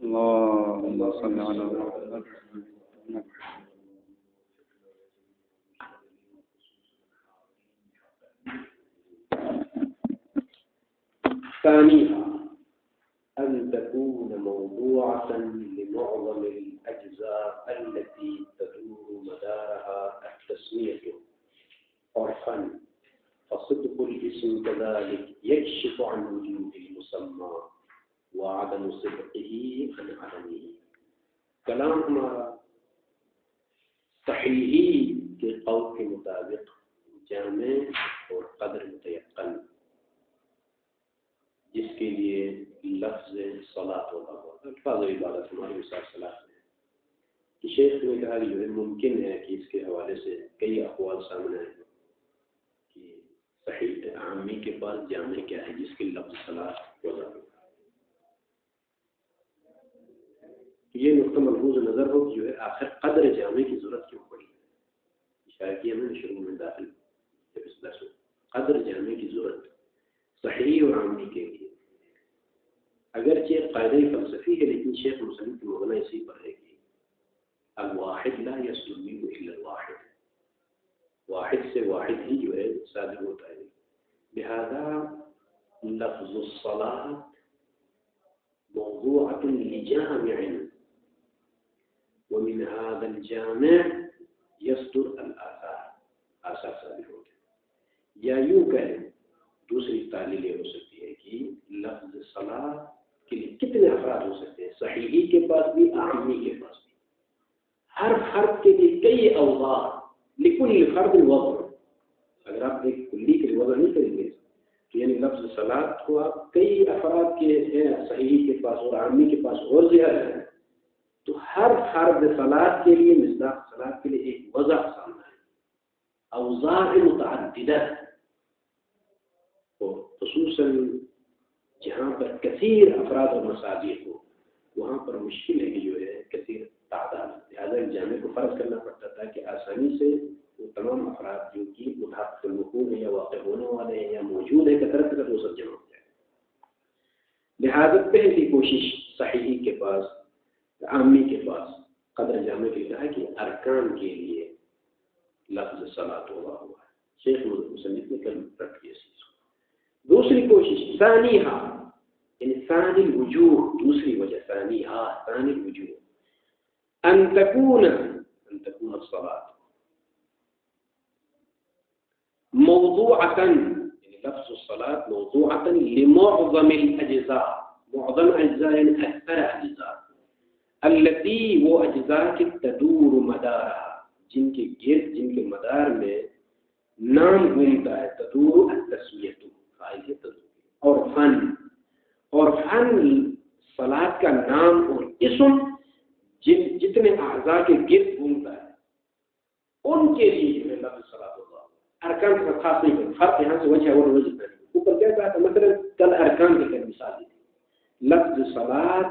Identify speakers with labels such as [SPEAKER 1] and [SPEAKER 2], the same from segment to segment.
[SPEAKER 1] اللهم صل على محمد.
[SPEAKER 2] ثانيها أن تكون موضوعة لمعظم الأجزاء التي تدور مدارها التسمية عرفا، فصدق الاسم كذلك يكشف عن وجود المسمى وعدم صدقه عن عدمه. کلام ہمارا صحیحی کے قول کے مطابق جامع اور قدر متیقن، جس کے لیے لفظ صلاۃ ہوتا ہے. الفاظ عبادت ہماری مثال صلاۃ میں کہ شیخ نے کہا جو ہے ممکن ہے کہ اس کے حوالے سے کئی اقوال سامنے آئے کہ صحیح عامی کے پاس جامع کیا ہے جس کے لفظ صلاۃ ہوتا ہے. یہ نقطہ ملحوظ نظر ہو کہ جو ہے آخر قدر جامع کی ضرورت کیوں پڑی. اشارہ کیا میں نے شروع میں داخل جب اس درس میں قدر جامع کی ضرورت صحیح اور عامی کے لیے، اگرچہ قاعدہ فلسفی ہے لیکن شیخ مسلم کی مبنی اسی پر ہے کہ الواحد لا يصدر منه الا الواحد، واحد سے واحد ہی جو ہے صادر ہوتا ہے. لہذا لفظ الصلاۃ موضوعۃ لجامع ومن هذا الجامع يصدر الآثار، آثار صادر ہوتے ہیں. یا یوں کہیں دوسری تعلیل یہ ہو سکتی ہے کہ لفظ صلاۃ کے لیے کتنے افراد ہو سکتے ہیں، صحیحی کے پاس بھی عامی کے پاس بھی. ہر فرد کے لیے کئی اوضاع، لکل فرد وضع. اگر آپ ایک کلی کے وضع نہیں کریں گے تو یعنی لفظ صلاۃ کو آپ کئی افراد کے ہیں صحیحی کے پاس اور عامی کے پاس اور زیادہ ہے، تو ہر فرد صلاۃ کے لیے مصداق صلاۃ کے لیے ایک وضع سامنا ہے، اوضاع متعددہ. خصوصاً جہاں پر کثیر افراد اور مساجد ہو وہاں پر مشکل ہے کہ جو ہے کثیر تعداد. لہٰذا جامع کو فرض کرنا پڑتا تھا کہ آسانی سے وہ تمام افراد جو کہ متحقق الوقوع ہیں یا واقع ہونے والے ہیں یا موجود ہیں کثرت کا وہ سب جمع ہو جائے. لہٰذا پہلی کوشش صحیحی کے پاس عامی کے پاس قدر جامع کے کہا کہ ارکان کے لیے لفظ صلاۃ ہوا ہے. شیخ مصنف نے کل رکھ دیا. دوسری کوشش ثانیہ یعنی ثانی الوجوہ، دوسری وجہ ثانیہ ثانی الوجوہ ان تكون الصلاة موضوعة، يعني لفظ الصلاة موضوعة لمعظم الأجزاء، معظم أجزاء يعني أكثر أجزاء التي وہ اجزاء کی تدور مدارها، جن کے گرد جن کے مدار میں نام گھومتا ہے. تدور التسمیۃ اور فن صلاۃ کا نام اور اسم جتنے اعضاء کے گرد گھومتا ہے ان کے لیے جو ہے لفظ صلاۃ ہوگا. ارکان کا خاص نہیں ہے، فرق یہاں سے وجہ اور وجہ نہیں. اوپر کیا کہا تھا مثلا کل ارکان کی مثال دی تھی، لفظ صلاۃ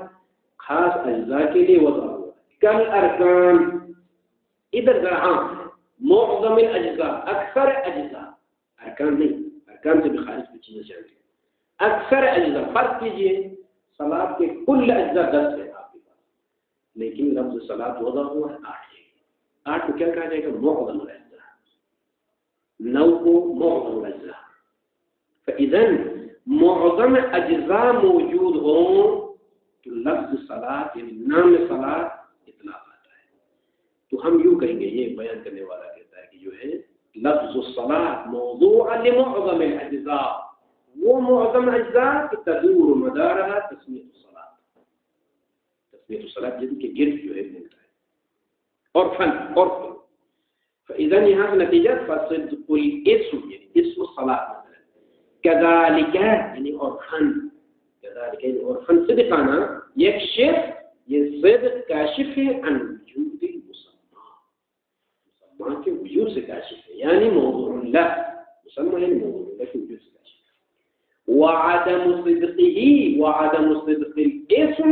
[SPEAKER 2] خاص اجزاء کے لیے وضع ہوا. کل ارکان ادھر ذرا عام ہے، معظم الاجزاء اکثر اجزاء، ارکان نہیں، ارکان سے بھی خارج کی چیزیں چاہیے. اکثر اجزاء فرض کیجئے صلاۃ کے کل اجزاء 10 ہے آپ کے پاس، لیکن لفظ صلاۃ وضع ہوا ہے 8. 8 کو کیا کہا جائے گا؟ معظم الاجزاء. 9 کو معظم الاجزاء. فاذا معظم اجزاء موجود ہوں تو لفظ صلاۃ یعنی نام صلاۃ اطلاق آتا ہے. تو ہم یوں کہیں گے، یہ بیان کرنے والا کہتا ہے کہ جو ہے لفظ الصلاۃ موضوع لمعظم الاجزاء، وہ معظم اجزاء کی تدور مدارها تسمیۃ الصلاۃ، تسمیۃ الصلاۃ جن کے گرد جو ہے گھومتا ہے. اور فن فاذا یہاں سے نتیجہ فصدق الاسم یعنی اسم الصلاۃ مثلا كذلك یعنی اور فن كذلك یعنی اور فن صدقانہ یکشف یہ صدق کاشف ہے عن وجود المسمى، مسمى کے وجود سے کاشف ہے، یعنی موضوع له، مسمى یعنی موضوع له کے وجود سے کاشف. وعدم صدق الاسم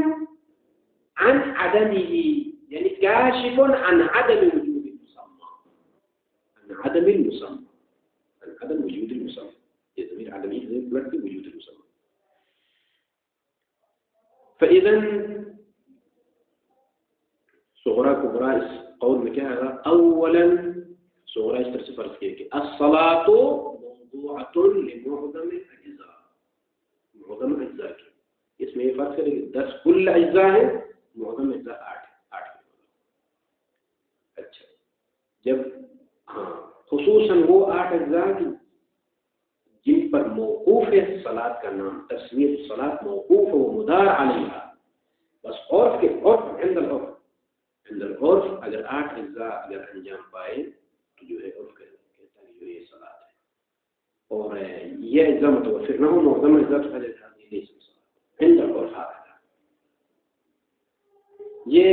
[SPEAKER 2] عن عدمه يعني كاشف عن عدم وجود المسمى، عن عدم المسمى، عن عدم وجود المسمى. یہ ضمیر عدمی ہے، وجود المسمى. فإذا صغرا اس قول میں کیا ہے اولا صغرا اس طرح سے فرض کیا کہ الصلاۃ موضوعۃ لمعظم الاجزاء، معظم اجزاء کی، اس میں یہ فرض کریں کہ 10 کل اجزاء ہیں، معظم اجزاء 8 اچھا جب ہاں خصوصاً وہ 8 اجزاء کی جن پر موقوف ہے صلاۃ کا نام، تسمیۃ الصلاۃ موقوف و مدار علیہا، بس عرف کے عرف عند العرف اگر 8 اجزاء اگر انجام پائے تو جو ہے عرف کہتا ہے جو یہ صلاۃ ہے، اور یہ اجزاء متوفر نہ ہو معظم اجزاء تو حاجت نہیں لے سکتا عند العرف آتا ہے۔ یہ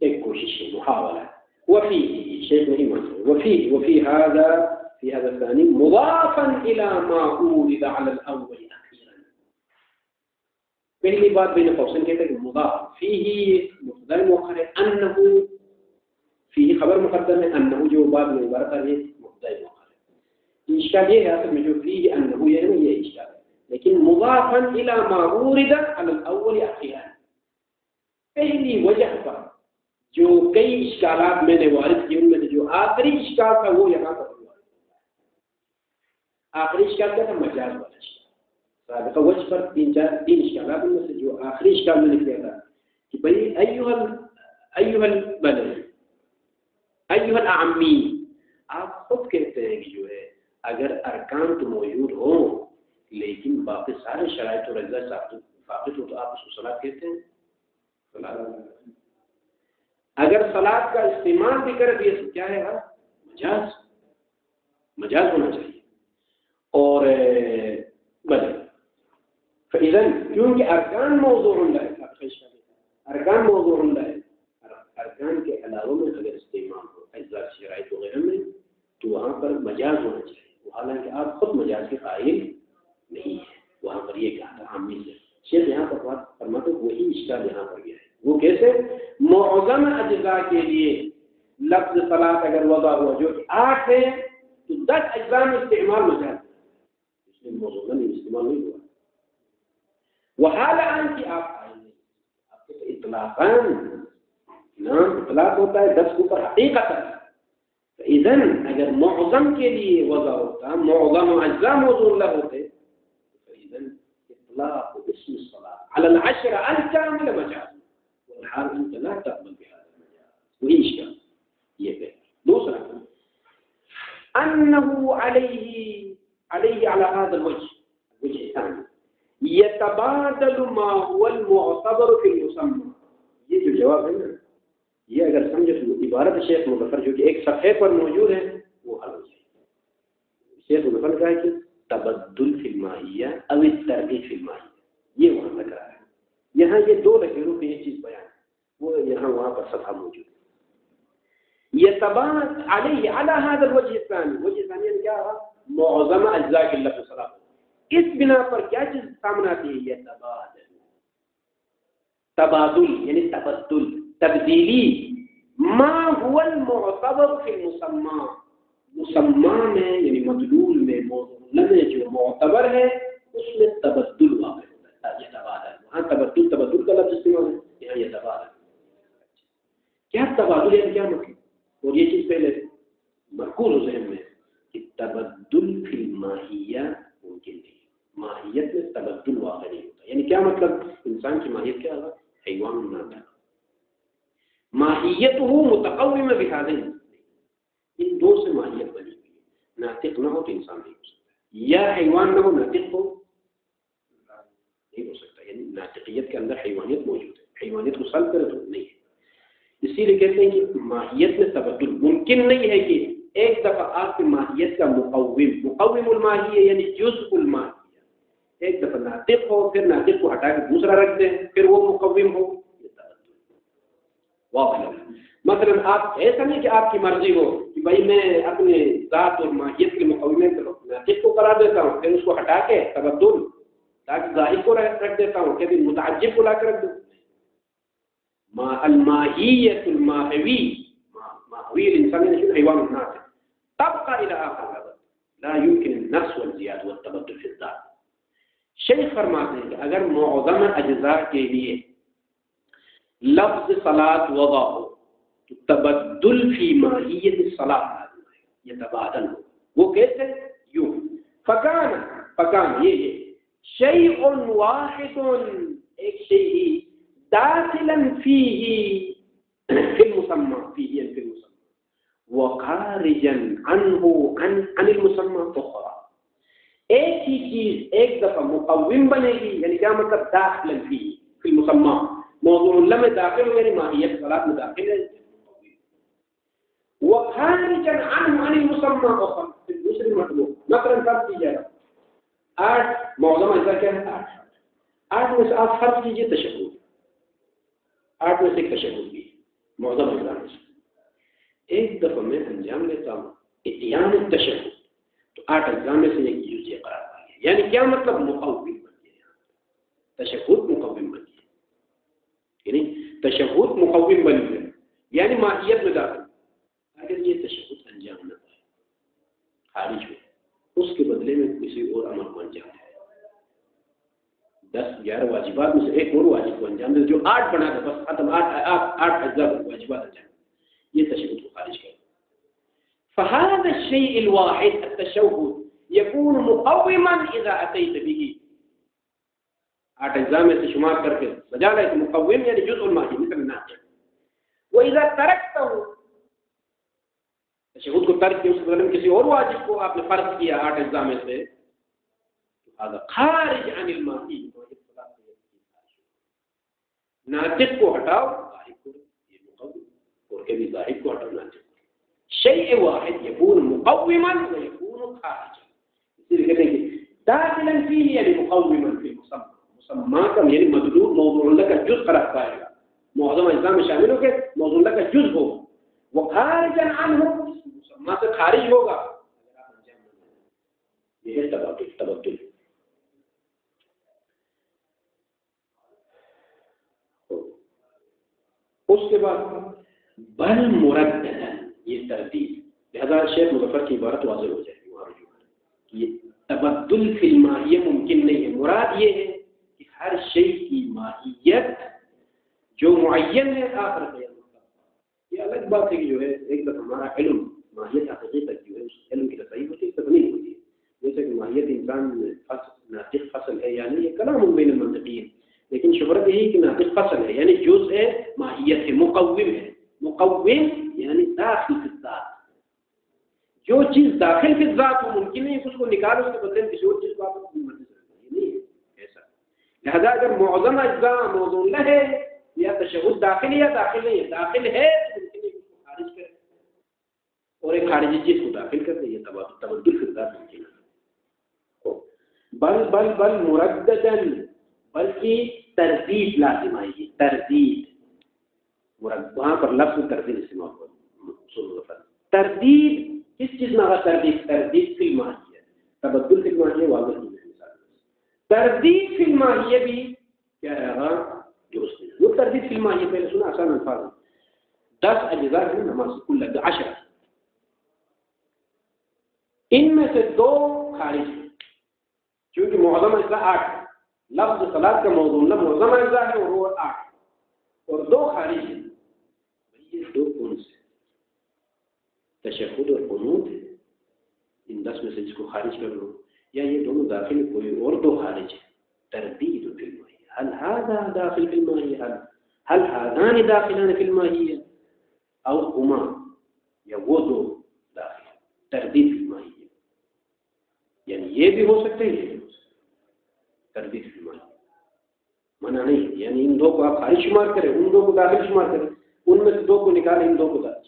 [SPEAKER 2] ایک کوشش ہے، محاولہ ہے۔ وفيه شيء مهم وفي هذا الثاني مضافا الى ما اورد على الاول اخيرا، پہلی بات بین قوسین کہتے ہیں کہ مضاف فيه مبتدا مؤخر ہے، انه فيه خبر مقدم ہے، انه جو بعد میں عبارت ہے مبتدا مؤخر ہے۔ اشکال یہ ہے اصل میں جو فيه انه یہ اشکال ہے، لیکن مضافا الى ما اورد على الاول اخيرا، پہلی وجہ پر جو کئی اشکالات میں نے وارد کیے ان میں سے جو آخری اشکال تھا وہ یہاں پر وارد ہوتا ہے۔ آخری اشکال کیا تھا؟ مجاز والا اشکال۔ سابقہ وجہ پر تین اشکالات ان میں سے جو آخری اشکال میں نے کیا تھا کہ بھائی ایھا الاعمی، آپ خود کہتے ہیں کہ جو ہے اگر ارکان تو موجود ہوں لیکن باقی سارے شرائط اور اجزاء فاقد ہو تو آپ اس کو صلاۃ کہتے ہیں؟ اگر صلاۃ کا استعمال بھی کر دیا تو کیا ہے مجاز ہونا چاہیے۔ اور بلے فإذن کیونکہ ارکان موضوع ہے، ارکان موضوع ہے، ارکان کے علاوہ میں اگر استعمال ہو اجزاء شرائط وغیرہ میں تو وہاں پر مجاز ہونا چاہیے، حالانکہ آپ خود مجاز کے قائل نہیں ہیں۔ وہاں پر یہ کہا تھا عامی سے شیخ یہاں پر بات فرماتے وہی اشکال یہاں پر گیا ہے۔ وہ کیسے؟ معظم اجزاء کے لیے لفظ صلاۃ اگر وضع ہوا جو کہ 8 ہے تو 10 اجزاء میں استعمال ہو جاتا ہے، اس میں موضوع میں استعمال نہیں ہوا۔ وحال ان کی آپ آئیں گے آپ کے اطلاقاً نام اطلاق ہوتا ہے 10 کے اوپر حقیقت ہے، اذن اگر معظم کے لیے وضع ہوتا معظم اجزاء موضوع نہ ہوتے اذن اطلاق اسم الصلاۃ على العشر الكامل مجاز، والحال انت لا تقبل بهذا المجاز، وهي اشكال یہ دوسرا انه عليه على هذا الوجه الثاني يتبادل ما هو المعتبر في المسمى، یہ جو جواب ہے نا یہ اگر سمجھے تو عبارت شیخ مظفر جو کہ ایک صفحے پر موجود ہے وہ حل ہو جائے۔ شیخ مظفر کہا ہے کہ تبدل فی الماہیہ او الترغیب فی الماہیہ، یہ وہاں لگ رہا ہے، یہاں یہ دو لکیروں پہ یہ چیز بیان ہے، وہ یہاں وہاں پر صفحہ موجود ہے۔ يتبادل عليه على هذا الوجه الثاني، وجه ثاني کیا ہے؟ معظم اجزاء کی لفظ صلاۃ، اس بنا پر کیا چیز سامنے آتی ہے؟ يتبادل، تبادل یعنی تبدل، تبدیلی، ما هو المعتبر في المسمى، مسمى میں یعنی مدلول میں موضوع میں جو معتبر ہے اس میں تبدل واقع ہوتا ہے، یہ تبادل، وہاں تبدل کا لفظ استعمال ہے، یہاں یہ تبادل۔ کیا تبادل ہے، کیا مطلب؟ اور یہ چیز پہلے مرکوز ہو ذہن میں کہ تبدل فی الماہیہ ممکن نہیں، ماہیت میں تبدل واقع نہیں ہوتا، یعنی کیا مطلب؟ انسان کی ماہیت کیا ہے؟ حیوان ناطق، ماہیت ہو متقوم بہذین، ان دو سے ماہیت بنی ہوئی ہے، ناطق نہ ہو تو انسان نہیں ہو سکتا، یا حیوان نہ ہو ناطق ہو نہیں ہو سکتا، یعنی ناطقیت کے اندر حیوانیت موجود ہے، حیوانیت کو سلب کرے تو نہیں ہے۔ اسی لیے کہتے ہیں کہ ماہیت میں تبدل ممکن نہیں ہے کہ ایک دفعہ آپ کی ماہیت کا مقوم الماہیہ یعنی جزء الماہیہ ایک دفعہ ناطق ہو، پھر ناطق کو ہٹا کے دوسرا رکھ دیں، پھر وہ مقوم ہو، یہ تبدل واضح ہے۔ مثلا آپ ایسا نہیں کہ آپ کی مرضی ہو کہ بھائی میں اپنے ذات اور ماہیت کے مقومین ناطق کو قرار دیتا ہوں، پھر اس کو ہٹا کے تبدل تاکہ ظاہر کو رکھ دیتا ہوں، کہ متعجب کو لا کر رکھ دوں۔ الماهية ماهوي الإنسان يشوف حيوان الناطق تبقى إلى آخر الأبد، لا يمكن النقص والزيادة والتبدل في الذات۔ شیخ فرماتے ہیں کہ اگر معظم اجزاء کے لیے لفظ صلاۃ وضع ہو تو تو تبدل فی ماہیت الصلاۃ یہ تبادل ہو. وہ کیسے؟ یوں فکان یہ شیء واحد ایک شیء داخلا فیہ فی المسمى فیہ فی المسمى وخارجا عنہ عن المسمى اخرى. ایک ہی چیز ایک دفعہ مقوم بنے گی، یعنی کیا مطلب داخلا فیہ فی المسمى موضوع اللہ میں داخل ہو، یعنی ماہیت صلاۃ میں داخل ہے، وخارجا عنہ عن المسمى اخرى پھر دوسری مطلوب. مثلا فرض کیجیے 8 معظم اجزاء کیا ہے؟ 8 میں سے آپ فرض کیجیے تشہد، 8 میں سے ایک تشہد بھی معظم اجزاء میں سے ایک دفعہ میں انجام لیتا ہوں اتیان التشہد، تو 8 اجزاء میں سے ایک جزء قرار پا گیا. یعنی کیا مطلب؟ مقوم بن گیا، تشہد مقوم بن گیا، یعنی تشہد مقوم بن گیا، یعنی ماہیت میں داخل. اگر یہ تشہد انجام نہ پائے، خارج ہو، اس کے بدلے میں کسی اور عمل کو انجام دے، 10-11 واجبات میں سے ایک اور واجب کو انجام دے جو 8 بنا دے، بس ختم، 8 اجزاء واجبات انجام دے، یہ تشہد کو خارج کرے. فهذا الشيء الواحد التشهد يكون مقوما اذا اتيت به. 8 اجزاء میں سے شمار کر کے بجا لے تو مقوم یعنی جزء الماہی مثل الناس. واذا تركته تشہد کو ترک کیا، اس کے بدلے میں کسی اور واجب کو آپ نے فرض کیا 8 اجزاء میں سے، هذا خارج عن الماہی. ناطق کو ہٹاؤ، ظاہر کو، یہ مقوم، اور کبھی ظاہر کو ہٹاؤ، ناطق کو. شیء واحد يكون مقوما ويكون خارجا. اسی لیے کہتے ہیں کہ داخلا فيه یعنی مقوما في المسمى، مسمى کا یعنی مطلوب موضوع اللہ کا جز قرار پائے گا، معظم اجزاء میں شامل ہو کے موضوع اللہ کا جز ہوگا. وخارجا عنہ مسمى سے خارج ہوگا اگر آپ انجام نہ دیں. یہ ہے تبدل. اس کے بعد بل مرددا، یہ تردید. لہذا شیخ مظفر کی عبارت واضح ہو جائے گی وہاں رجوع کریں. یہ تبدل فی الماہیہ ممکن نہیں ہے. مراد یہ ہے کہ ہر شیء کی ماہیت جو معین ہے آخر قیامت. یہ الگ بات ہے کہ جو ہے ایک دفعہ ہمارا علم ماہیت حقیقی تک جو ہے اس علم کی رسائی ہوتی ہے، تب نہیں ہوتی ہے. جیسے کہ ماہیت انسان ناطق فصل ہے یعنی یہ کلام بین المنطقین، لیکن شہرت یہی کہ ناطق فصل ہے یعنی جز ہے، ماہیت ہے، مقوم ہے. مقوم یعنی داخل فی الذات. جو چیز داخل فی الذات وہ ممکن نہیں ہے اس کو نکال اس کے بدلے میں کسی اور چیز کو آپ نہیں ہے ایسا. لہذا اگر معظم اجزاء موضوع نہ ہے یا تشہد داخل یا داخل نہیں ہے، داخل ہے تو ممکن ہے اس کو خارج کرے اور ایک خارجی چیز کو داخل کر دے. یہ تبدل فی الذات ممکن ہے. بل مرددا، بلکہ تردید لازم آئے گی. تردید وہاں پر لفظ تردید استعمال ہوا. تردید کس چیز میں آگا؟ تردید فی الماہیہ. تبدل فی الماہیہ واضح نہیں ہے. مثال تردید فی الماہیہ بھی کیا ہے؟ درست نہیں. وہ تردید فی الماہیہ پہلے سنا آسان الفاظ 10 اجزاء ہے نماز کل 10، ان میں سے 2 خارج ہیں کیونکہ معظم اجزاء 8 ہے. لفظ صلاۃ کا موضوع نہ معظم اجزاء ہے اور وہ 8 اور 2 خارج ہیں. یہ 2 کون سے؟ تشہد اور قنوت ہے. ان 10 میں سے جس کو خارج کر لو، یا یہ دونوں داخل کوئی اور 2 خارج ہیں. تردید فی الماہیہ. هل هذا داخل في الماهية؟ هل هذان داخلان في الماهية أو هما یا وہ 2 داخل؟ تردید فی الماہیہ یعنی یہ بھی ہو سکتے ہیں، یہ بھی ہو سکتے. تردید فی الماہیہ منع نہیں، یعنی ان 2 کو آپ خارج شمار کریں، ان 2 کو داخل شمار کریں، ان میں سے 2 کو نکالیں، ان 2 کو داخل.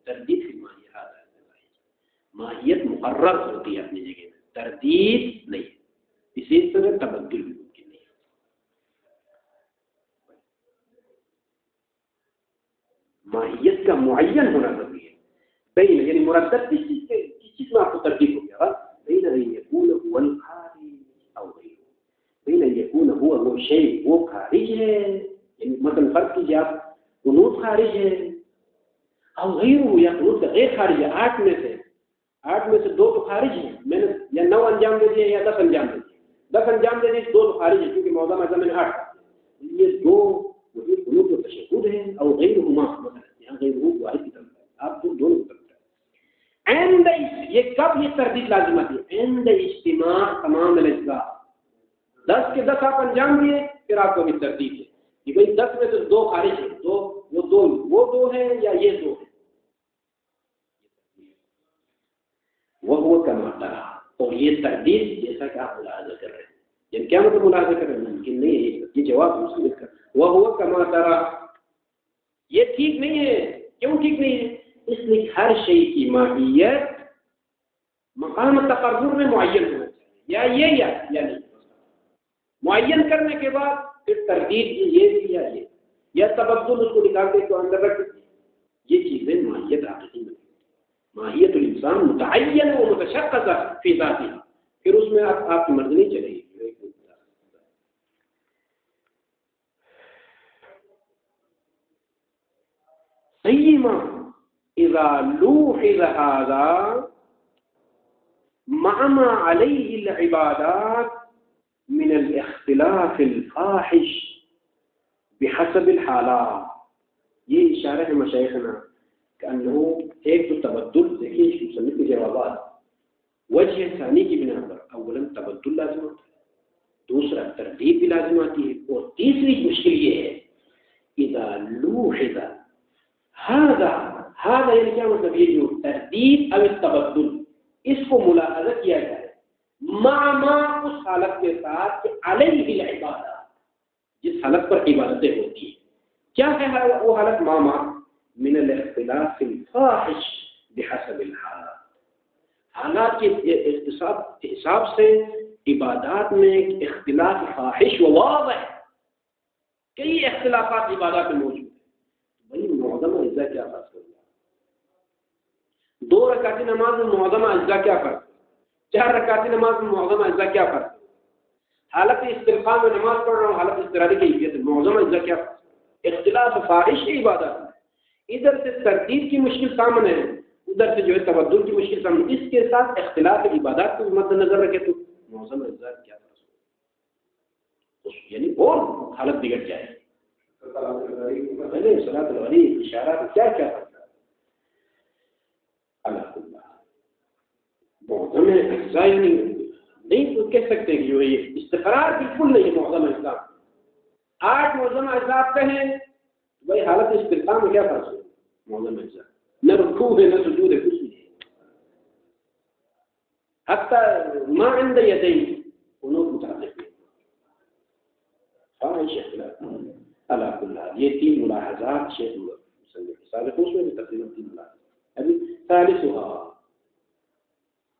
[SPEAKER 2] تردید فی الماہیہ ماہیت مقرر ہوتی ہے اپنی جگہ میں، تردید نہیں. اسی طرح تبدل بھی ممکن نہیں. ماہیت کا معین ہونا ضروری ہے. بین یعنی مردد کس چیز میں آپ کو تردید ہو گیا؟ بین ان یکون هو الخارج او غیره. بین ان یکون هو وہ شیء وہ خارج ہے، یعنی مثلا فرض کیجیے آپ قنوت خارج ہے، او غیره یا قنوت کا غیر خارج ہے. 8 میں سے 2 تو خارج ہیں. میں نے یا 9 انجام دے دیے یا 10 انجام دے دیے. 10 انجام دے دیے 2 تو خارج ہے کیونکہ موضوع اعظم میں 8. یہ 2 وہی قنوت و تشہد ہے. او غیرهما یہاں غیر واحد کی طرف ہے، آپ دونوں کی طرف ہے. عند یہ کب یہ تردید لازم آتی ہے؟ عند اجتماع تمام الاجزاء. 10 کے 10 آپ انجام دیے، پھر آپ کو بھی تردید ہے کہ بھائی 10 میں سے 2 خارج ہیں، وہ دو ہیں یا یہ 2 ہیں. وہ کما ترا، اور یہ تردید جیسا کہ آپ ملاحظہ کر رہے ہیں، یعنی کیا مطلب ملاحظہ کر رہے ہیں؟ ممکن نہیں ہے یہ جواب مسلم کا. وہ کما ترا، یہ ٹھیک نہیں ہے. کیوں ٹھیک نہیں ہے؟ اس لیے ہر شے کی ماہیت مقام تقرر میں معین ہونا چاہیے، یا یہ یا نہیں. معین کرنے کے بعد پھر تردید یہ بھی یا تبدل اس کو نکال کے تو اندر رکھ دیجیے. یہ چیزیں ماہیت حقیقی میں ماہیت الانسان متعین و متشخص فی ذاتی، پھر اس میں آپ کی مرضی نہیں چلے گی. سیما اذا لوحظ هذا مع ما عليه العبادات من الاختلاف الفاحش بحسب الحالات. یہ اشارہ ہے مشایخنا کہ انہو ایک تو تبدل، دیکھیے مصنف کے جوابات وجہ ثانی کی بنا پر اولا تبدل لازم ہوتا ہے، دوسرا تردید بھی لازم آتی ہے، اور تیسری مشکل یہ ہے اذا لوحظ هذا یعنی کیا مطلب؟ یہ جو تردید او تبدل اس کو ملاحظہ کیا جائے مع اس حالت کے ساتھ کہ علیہ العبادات، جس حالت پر عبادتیں ہوتی ہیں. کیا ہے وہ حالت؟ مع من الاختلاف الفاحش بحسب الحالات، حالات کے حساب سے عبادات میں اختلاف فاحش و واضح، کئی اختلافات عبادات میں موجود ہیں. بھائی معظم اجزاء کیا فرق کرنا؟ 2 رکعتی نماز میں معظم اجزاء کیا فرق؟ 4 رکعتی نماز میں معظم اجزاء کیا فرق؟ حالت استرخاء میں نماز پڑھ رہا ہوں، حالت اضطراری کی کیفیت معظم اجزاء کیا فرق؟ اختلاف فاحش کی عبادت میں ادھر سے ترتیب کی مشکل سامنے ہے، ادھر سے جو ہے تبدل کی مشکل سامنے. اس کے ساتھ اختلاف عبادات کو مد نظر رکھے تو معظم اجزاء کیا فرق؟ یعنی اور حالت بگڑ جائے. پہلے صلاۃ الغریب اشارہ کیا کرتا ہے؟ اللہ معظم اجزاء نہیں تو کہہ سکتے کہ جو ہے یہ استقرار بالکل نہیں ہے معظم اجزاء. 8 معظم اجزاء کہیں بھائی حالت استقرار میں کیا فرق ہے؟ معظم اجزاء نہ رکوع ہے نہ سجود ہے، کچھ نہیں ہے. حتی ما عند یدین انہوں متعلق ہے فاحش اختلاف. اللہ کل یہ 3 ملاحظات شیخ مصنف سابق اس میں بھی تقریباً 3 ملاحظات. ابھی ثالثها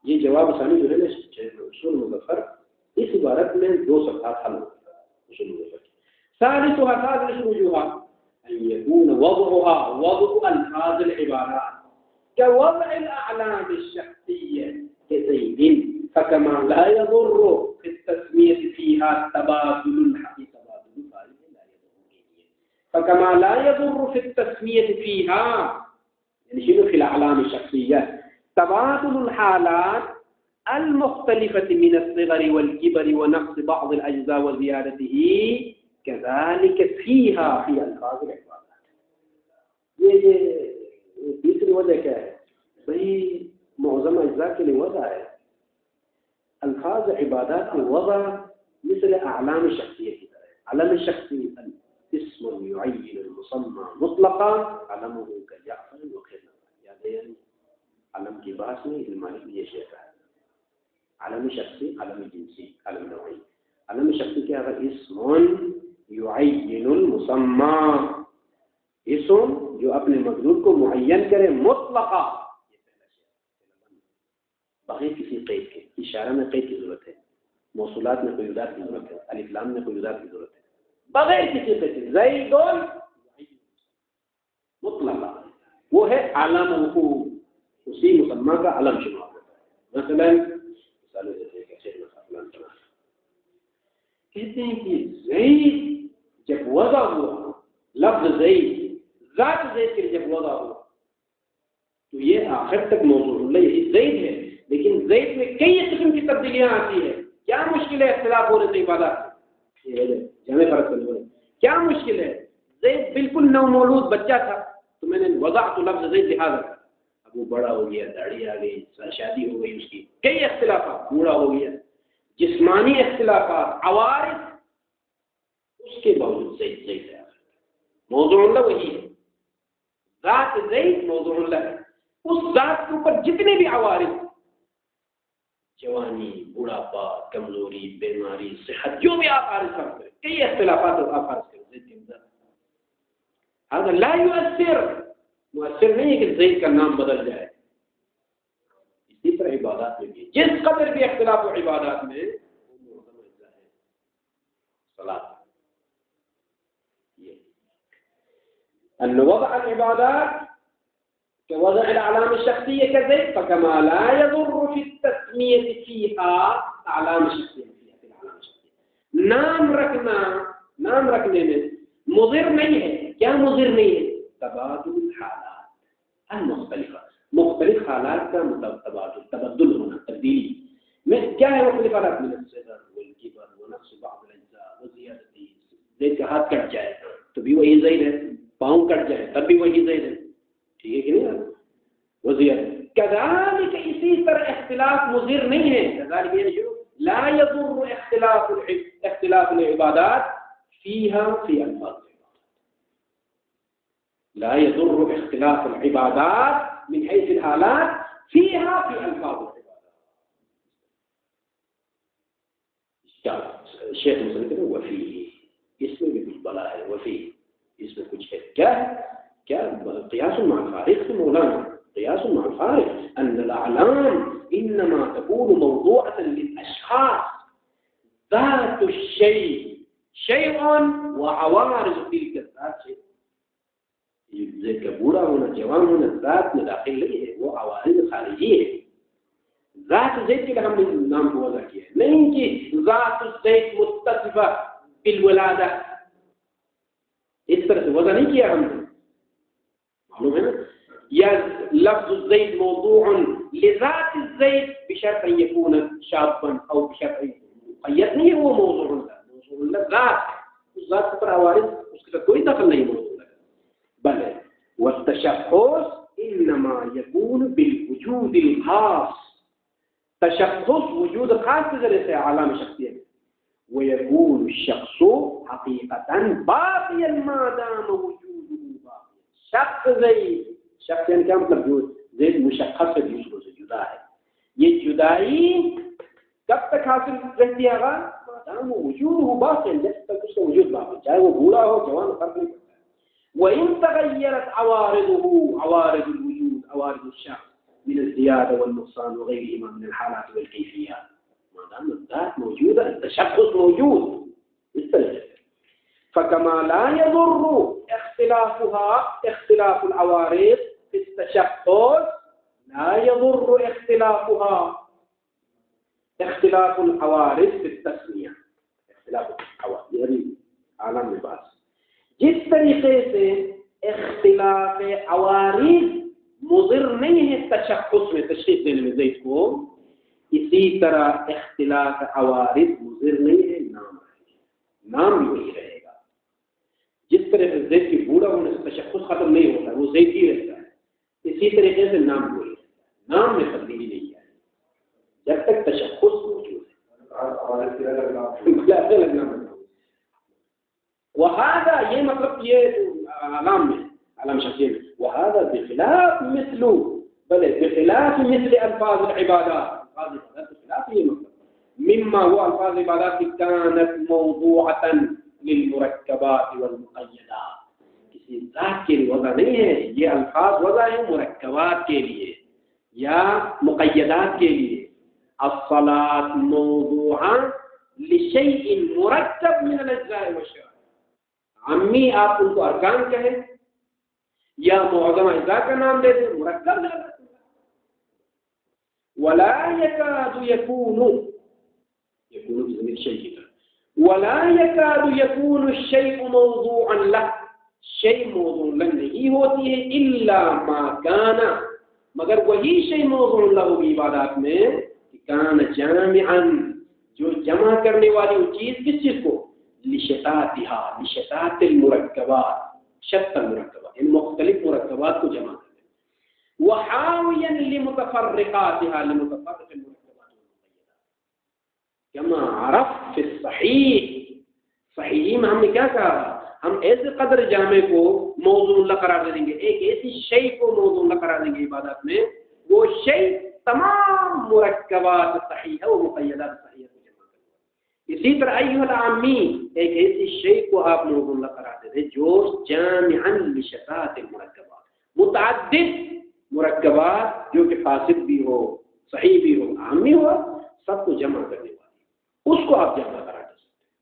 [SPEAKER 2] یہ جواب ثانی جو ہے نا شیخ اصول مظفر، اس عبارت میں 2 صفحات حل ہوتا ہے اصول مظفر. ثالثها ثالث وجوہات ان يكون وضعها وضع الفاظ العبارات كوضع الاعلام الشخصيه كزيد، فكما لا يضر في التسميه فيها تبادل الحقيقه فكما لا يضر في التسمية فيها يعني شنو في الأعلام الشخصية تبادل الحالات المختلفة من الصغر والكبر ونقص بعض الأجزاء وزيادته كذلك فيها في ألفاظ العبادات. یہ تیسری وجہ کیا ہے؟ بھائی معظم اجزاء کے لیے وضع ہے، الفاظ عبادات کی وضع مثل اعلام شخصیہ کی طرح. علم شخصی اسم يعين المسمى مطلقا علمه كجعفر وخير. یاد ہے علم کی بحث میں علم یہ شیخ ہے. علم شخصی، علم جنسی، علم نوعی. علم شخصی کیا ہے؟ اسم يعين المسمى، اسم جو اپنے مذکور کو معین کرے مطلقا، یہ پہلا شیخ بغیر کسی قید کے. اشارہ میں قید کی ضرورت ہے، موصولات میں کوئی اضافہ کی ضرورت ہے، الف لام میں کوئی اضافہ کی ضرورت ہے، بغیر کسی قید. زید مطلقا وہ ہے علم، اسی مسمى کا علم شمار ہوتا ہے. مثلا کہتے ہیں کہ زید جب وضع ہوا، لفظ زید ذات زید کے جب وضع ہوا تو یہ آخر تک موضوع اللہ یہی زید ہے، لیکن زید میں کئی قسم کی تبدیلیاں آتی ہیں. کیا مشکل ہے اختلاف ہونے سے عبادات؟ جمع فرق کرنے والے کیا مشکل ہے؟ زید بالکل نو مولود بچہ تھا تو میں نے وضعت لفظ زید لہذا کہا، اب وہ بڑا ہو گیا، داڑھی آ گئی، شادی ہو گئی اس کی، کئی اختلافات، بوڑھا ہو گیا، جسمانی اختلافات، عوارض، اس کے باوجود زید زید ہے، موضوع اللہ وہی ہے، ذات زید موضوع اللہ ہے، اس ذات کے اوپر جتنے بھی عوارض، جوانی، بڑھاپا، کمزوری، بیماری، صحت، جو بھی آپ عارض فرض کریں، کئی اختلافات آپ عارض کریں زید کے اندر، هذا لا يؤثر، مؤثر نہیں ہے کہ زید کا نام بدل جائے. اسی طرح عبادات میں بھی جس قدر بھی اختلاف و عبادات میں وہ معظم ہے صلاۃ. أن وضع العبادات كوضع الأعلام الشخصية كذلك، فكما لا يضر في التسمية فيها أعلام الشخصية في الأعلام الشخصية، نام رکھنے میں مضر نہیں ہے. کیا مضر نہیں ہے؟ تبادل الحالات المختلفة، مختلف حالات کا تبدل ہونا، تبدیلی میں کیا ہے مختلف حالات میں؟ الصغر والكبر ونقص بعض الأجزاء وزيادة. زید کا ہاتھ کٹ جائے تو بھی وہی زید ہے، پاؤں کٹ جائے تب بھی وہی زید ہے، ٹھیک ہے کہ نہیں؟ وزیادہ كذلك اسی طرح اختلاف مضر نہیں ہے. كذلك لا يضر اختلاف العبادات فيها في الفاظ العبادات، لا يضر اختلاف العبادات من حيث الحالات فيها في الفاظ العبادات. الشيخ مسلم کہتے ہیں وفيه، اس میں بھی کچھ بلا ہے، وفيه اس میں کچھ ہے. کیا قياس مع الفارق مولانا، قياس مع الفارق أن الأعلام إنما تكون موضوعة للأشخاص، ذات الشيء شيء وعوارض تلك الذات شيء. زید کا بوڑھا ہونا، جوان ہونا ذات میں داخل نہیں ہے، وہ عوارض خارجی ہے. ذات زید کے لیے ہم نے نام کو وضع کیا ہے، نہیں کہ ذات زید متصفہ بالولادہ، اس طرح سے وضع نہیں کیا ہم نے، معلوم ہے نا. یا لفظ الزید موضوع لذات الزید بشرط ان يكون شابا او بشرط ان مقید نہیں ہے، وہ موضوع اللہ ذات ہے، اس ذات پر عوارض اس کا کوئی دخل نہیں موضوع ہے. بل والتشخص انما يكون بالوجود الخاص، تشخص وجود خاص کے ذریعے سے عالم شخصیت ہے. ويكون الشخص حقيقة باقيا ما دام وجوده باقيا. شخص زید، شخص یعنی کیا مطلب؟ جو زید مشخص ہے، دوسروں سے جدا ہے. یہ جدائی کب تک حاصل رہتی ہے؟ مادام وجوده باقيا، جب تک اس کا وجود باقی، چاہے وہ بوڑھا ہو جوان، فرق نہیں پڑتا ہے. وإن تغيرت عوارضه، عوارض الوجود، عوارض الشخص من الزيادة والنقصان وغيرهما من الحالات والكيفيات، ما دام الذات موجودة التشخص موجود. اس طرح فكما لا يضر اختلافها اختلاف العوارض في التشخص، لا يضر اختلافها اختلاف العوارض في التسمية. اختلاف العوارض یعنی عالم لباس، جس طریقے سے اختلاف عوارض مضر نہیں ہے تشخص میں، تشخیص دینے میں زید کو، اسی طرح اختلاف عوارض مضر نہیں ہے نام رہے گا، نام بھی وہی رہے گا. جس طرح سے زید کی بوڑھا ہونے سے تشخص ختم نہیں ہوتا، وہ زید ہی رہتا ہے، اسی طریقے سے نام وہی رہتا ہے، نام میں تبدیلی نہیں آئی جب تک تشخص موجود ہے. وہذا یہ مطلب یہ علام میں، علام شخصیت میں، وہذا بخلاف مثل، بلے بخلاف مثل الفاظ العبادات، الفاظ العبادات بخلاف یہ مطلب مما هو الفاظ العبادات كانت موضوعة للمركبات والمقيدات. کسی ذات کے لیے وضع نہیں ہے، یہ الفاظ وضع ہے مرکبات کے لیے یا مقیدات کے لیے. الصلاة موضوعة لشيء مركب من الاجزاء والشرائع. عمی آپ ان کو ارکان کہیں یا معظم اجزاء کا نام دے دیں، مرکب ہے. ولا يكاد يكون بضمير شيء کی طرح، ولا يكاد يكون الشيء موضوعا له، شيء موضوع له نہیں ہوتی ہے الا ما كان، مگر وہی شيء موضوع له ہوگی عبادات میں کہ كان جامعا، جو جمع کرنے والی وہ چیز کس چیز کو؟ لشتاتها، لشتات المرکبات، شتى المركبات یعنی مختلف مرکبات کو جمع کرنے، وحاویا لمتفرقاتها لمتفرق المركبات والمقيدات كما عرفت في الصحيح. صحیح میں ہم نے کیا کہا؟ ہم ایسے قدر جامع کو موضوع اللہ قرار دیں گے، ایک ایسی شے کو موضوع اللہ قرار دیں گے عبادت میں، وہ شے تمام مرکبات صحیحہ و مقیدات صحیحہ کو جمع کرے. اسی طرح ایھا العامی ایک ایسی شے کو آپ موضوع اللہ قرار دے دیں جو جامعا لشتات المرکبات، متعدد مرکبات جو کہ فاسد بھی ہو صحیح بھی ہو عامی ہو سب کو جمع کرنے والی، اس کو آپ جمع قرار دے سکتے ہیں.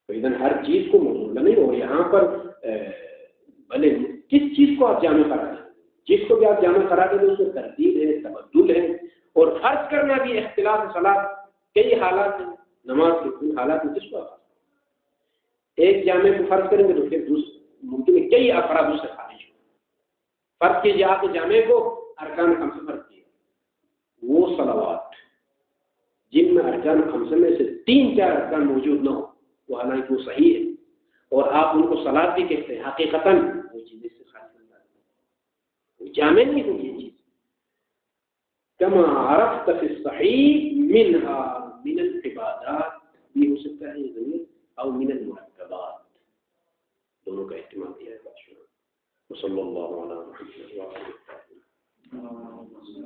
[SPEAKER 2] تو اذن ہر چیز کو موضوع نہیں ہو. یہاں پر بھلے کس چیز کو آپ جامع قرار دیں، جس کو بھی آپ جامع قرار دیں اس میں ترتیب ہے، تبدل ہے، اور فرض کرنا بھی اختلاف صلاۃ کئی حالات ہیں. نماز کے کن حالات میں کس کو آپ ایک جامع کو فرض کریں گے تو پھر ممکن ہے کئی افراد اس سے خارج ہو. فرض کیجیے آپ جامع کو ارکان خمسہ فرض کیا، وہ صلوات جن میں ارکان خمسہ میں سے 3-4 ارکان موجود نہ ہو، وہ حالانکہ وہ صحیح ہے اور آپ ان کو صلاۃ بھی کہتے ہیں، حقیقتاً وہ چیزیں سے خارج ہو جاتی ہیں، وہ جامع نہیں ہوگی یہ چیز. كما عرفت في الصحيح منها من العبادات بھی ہو سکتا ہے ضمیر او من المرکبات، دونوں کا احتمال دیا ہے. بادشاہ وصلی اللہ علیہ وسلم.